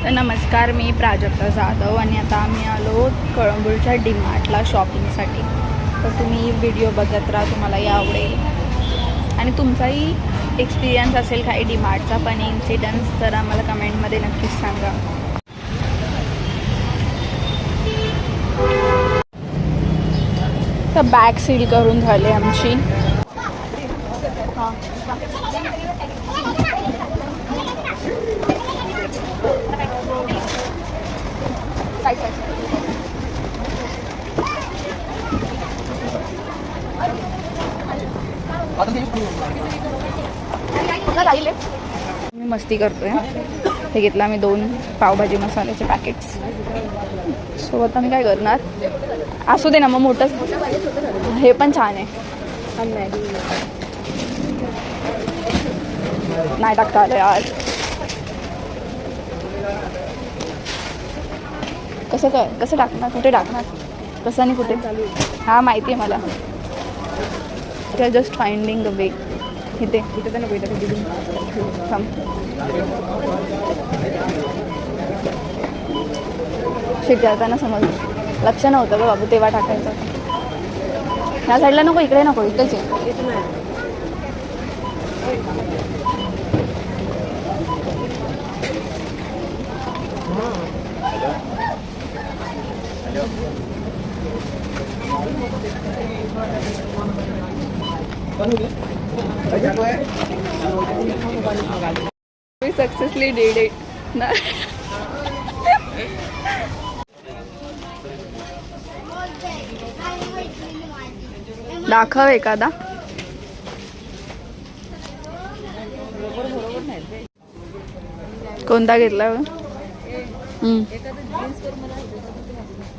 तर नमस्कार, मी प्राजक्ता जाधव आणि आता आम्ही आलो कळंबूरच्या डीमार्टला शॉपिंगसाठी. तर तुम्ही व्हिडिओ बघत राहा, तुम्हालाही आवडेल आणि तुमचाही एक्सपिरियन्स असेल काही डीमार्टचा पण इन्सिडन्स, तर आम्हाला कमेंटमध्ये नक्कीच सांगा. तर बॅग सील करून झाली आमची. मी मस्ती करतोय. हे घेतलं आम्ही 2 पावभाजी मसाल्याचे पॅकेट्स. सोबत आम्ही काय करणार, असू दे ना मग मोठंच. हे पण छान आहे. नाही टाकता आलं यार. कसं टाकणार, कुठे टाकणार, कसं आणि कुठे चालू. हा माहिती आहे मला. Just finding the way. इथे त्यांना शिकवताना समज लक्ष नव्हतं ग बाबू, तेव्हा टाकायचं. ह्या साईडला नको, इकडे नको, इकडेच आहे. We successfully did it. दाखव एखादा. कोणता घेतला?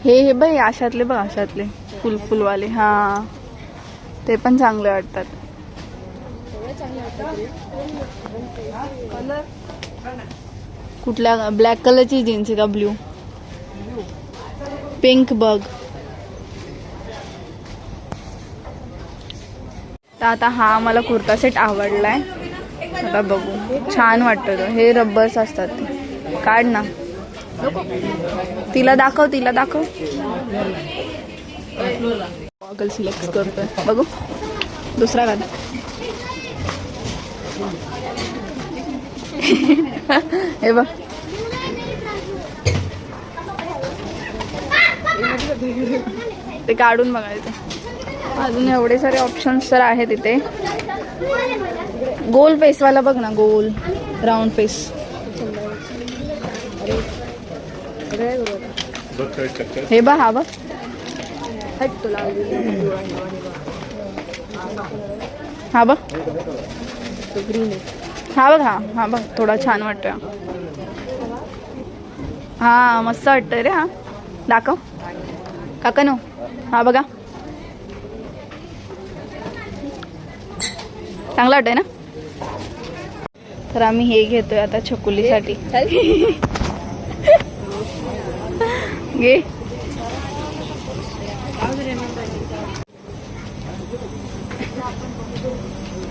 हे बाई अशातले बघ, अशातले फुलवाले. हा ते पण चांगले वाटतात. कुठल्या ब्लॅक कलरची जीन्स आहे का ब्ल्यू? पिंक बघ. तर आता हा मला कुर्ता सेट आवडलाय. आता बघू, छान वाटतं तो. हे रब्बर्स असतात ते. काढ ना, तिला दाखव. गॉगल सिलेक्ट करतोय, बघू. दुसरा का हे बघ. ते काढून बघायचं. अजून एवढे सारे ऑप्शन्स तर आहेत इथे. गोल फेसवाला बघ ना, गोल राऊंड फेस. हे बघ, हा बघ. हा बघ, हा बघ. हा बघ, थोडा छान वाटतोय. हा मस्त वाटतंय रे. हा दाखव काका नो. हा बघा, चांगला वाटतंय ना. तर आम्ही हे घेतोय आता छकुलीसाठी. घे.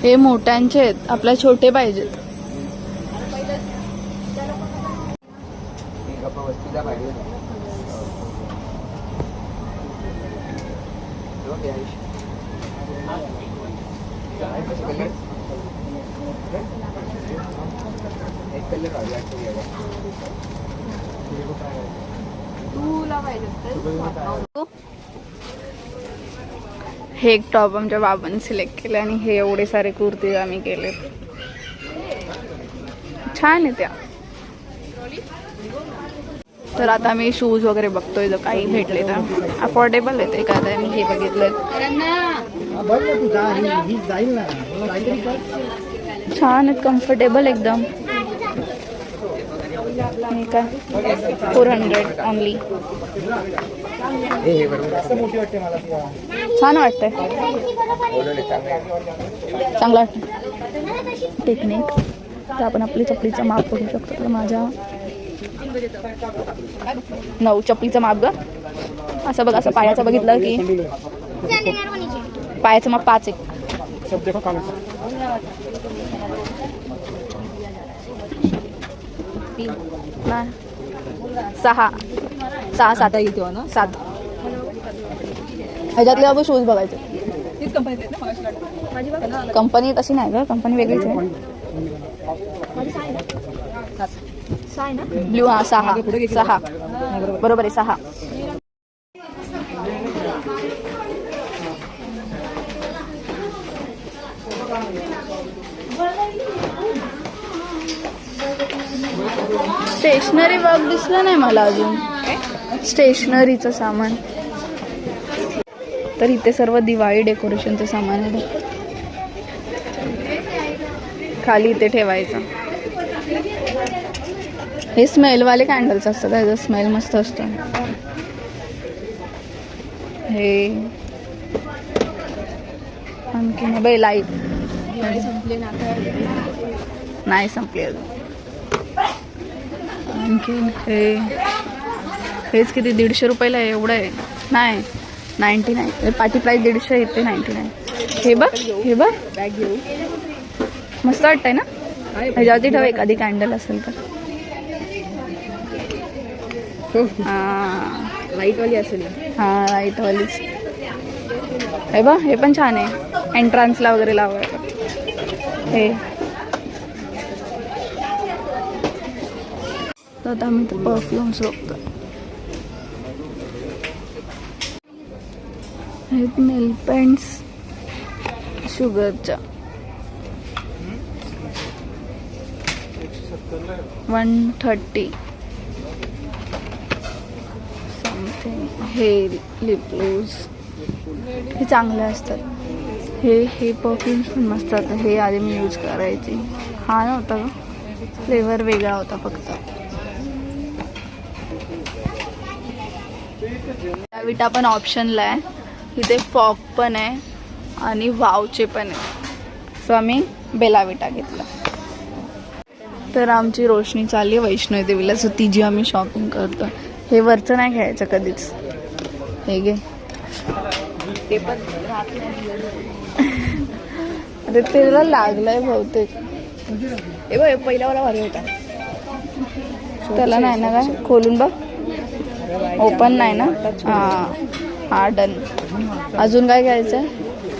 हे मोठ्यांचे आहेत, आपल्या छोटे पाहिजेत. हे एक टॉप आमच्या बाबांनी सिलेक्ट केले आणि हे एवढे सारे कुर्ती आम्ही केले. छान आहे त्या. तर आता मी शूज वगैरे बघतोय, जर काही भेटले तर. अफोर्डेबल आहेत एखाद्या. मी हे बघितलं, छान आहेत, कम्फर्टेबल एकदम. हे काय 400 ओनली. छान वाटतंय, चांगलं वाटतं. टेक्निक. तर आपण आपली चपलीचं माप बघू शकतो. तर माझ्या 9 चपलीचं माप ग. असं बघ, असं पायाचं बघितलं की पायाचं माप 5 आहे. 6 6 7 घेतो ना 7 ह्याच्यातले बाबू शूज बघायचे. तीच कंपनी आहेत ना कंपनी तशी नाही का, कंपनी वेगळीच आहे. ब्ल्यू. हा 6 बरोबर आहे 6. स्टेशनरी वर्क दिसलं नाही मला अजून, स्टेशनरीचं सामान. तर इथे सर्व दिवाळी डेकोरेशनचं सामान आहे. खाली इथे ठेवायचं. हे स्मेलवाले कॅन्डल्स असतात, त्याचा स्मेल मस्त असतो. हे आणखी बाई लाईट नाही संपले अजून. आणखीन हेच किती 150 रुपयाला आहे. एवढं आहे नाही 99. पाटी प्राईस 150, इथे 99. हे बघ बॅग घेऊ. मस्त वाटतंय ना. ह्याच्यावरती ठेव एखादी कॅन्डल असेल तर. लाईटवाली असेल. हां लाईटवालीच. हे बघ हे पण छान आहे, एंट्रान्सला वगैरे लावायला. हे तर आता आम्ही तर परफ्युम्स बघतो. हे नेल पेंट्स शुगरच्या 130 समथिंग. हे लिप ग्लोज हे चांगले असतात. हे परफ्युम्स पण मस्त असतात. हे आधी मी यूज करायची. हा नव्हता का, फ्लेवर वेगळा होता फक्त. विटा पण ऑप्शनला आहे. इथे फॉग पण आहे आणि वावचे पण आहे. सो आम्ही बेलाविटा घेतला. तर आमची रोशनी चालली आहे वैष्णवी देवीला, सो ती जी आम्ही शॉपिंग करतो. हे वरचं नाही घ्यायचं कधीच. हे घे. ते पण अरे त्याला लागलंय बहुतेक. हे बघ पहिल्यावाला भारी होता. त्याला नाही ना काय खोलून बघ. ओपन नाही ना. हा डन. अजून काय घ्यायचं.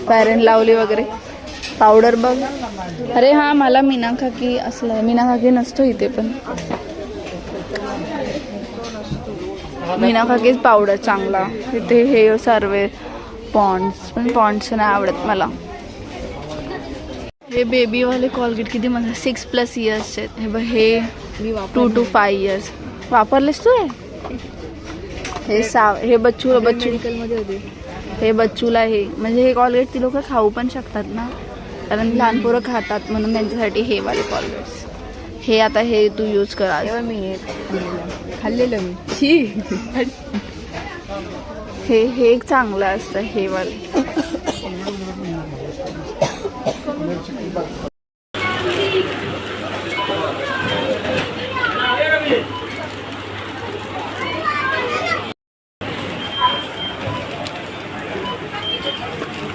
फॅरेन लावली वगैरे पावडर बघ. अरे हा मला मीनाखाकी असलं. मीनाखाकी नसतो इथे पण. मीनाखाकीच पावडर चांगला. इथे हे सर्व पॉन्ड्स पण पॉन्ड्स नाही आवडत मला. हे बेबीवाले कॉलगेट किती मस्त 6+ इयर्सचे आहेत. हे बघ हे 2 to 5 इयर्स. वापरलेस तू हे बच्चू मेडिकलमध्ये होते. हे बच्चूला हे म्हणजे हे कॉलगेट ती लोक खाऊ पण शकतात ना, कारण लहान पोरं खातात म्हणून त्यांच्यासाठी हे वाले कॉलगेट्स. हे आता हे तू यूज करा. मी खाल्लेलं मी. छी. हे एक चांगलं असतं हे वाले.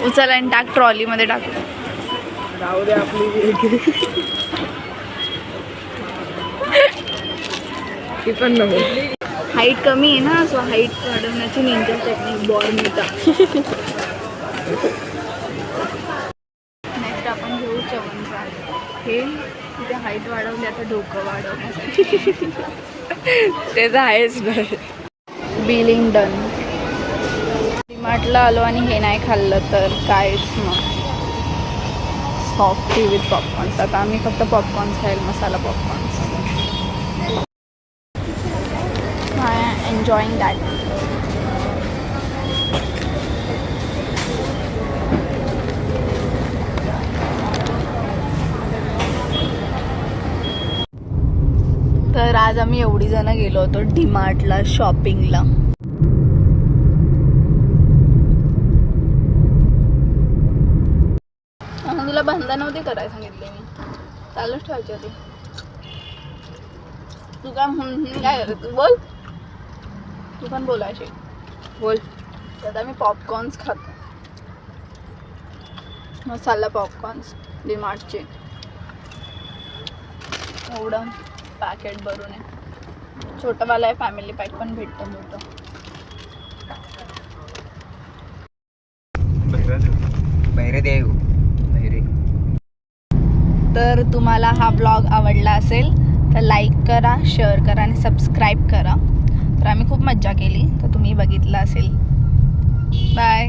उचल आणि टाक ट्रॉलीमध्ये टाक. राहू दे आपली. ती पण नको. हाईट कमी आहे ना, सो हाईट वाढवण्याची निंजा टेक्निक बॉर्मिटा. नेक्स्ट आपण घेऊ च्यवनप्राश. हे तिथे हाईट वाढवली, आता डोकं वाढवण्यासाठी. ते तर आहेच नाही. Billing done. डीमार्टला आलो आणि हे नाही खाल्लं तर कायच मग. Softy with popcorns. आता आम्ही फक्त पॉपकॉर्न्स खाईल, masala popcorns. I am enjoying that. तर आज आम्ही एवढी जण गेलो होतो डीमार्टला शॉपिंगला. तुला बंद नव्हती करायला सांगितले मी, चालूच ठेवायची होती. तू काय करत तू बोल. तू पण बोलायचे बोल. आता मी पॉपकॉर्न्स खातो. मसाला पॉपकॉर्न्स डीमार्टचे. एवढं पॅकेट भरून आहे. छोटंवाला आहे, फॅमिली पॅक पण भेटतं मोठं. बहिरे देव बहिरे. तर तुम्हाला हा ब्लॉग आवडला असेल तर लाईक करा, शेअर करा आणि सबस्क्राईब करा. तर आम्ही खूप मज्जा केली, तर तुम्ही बघितलं असेल. बाय.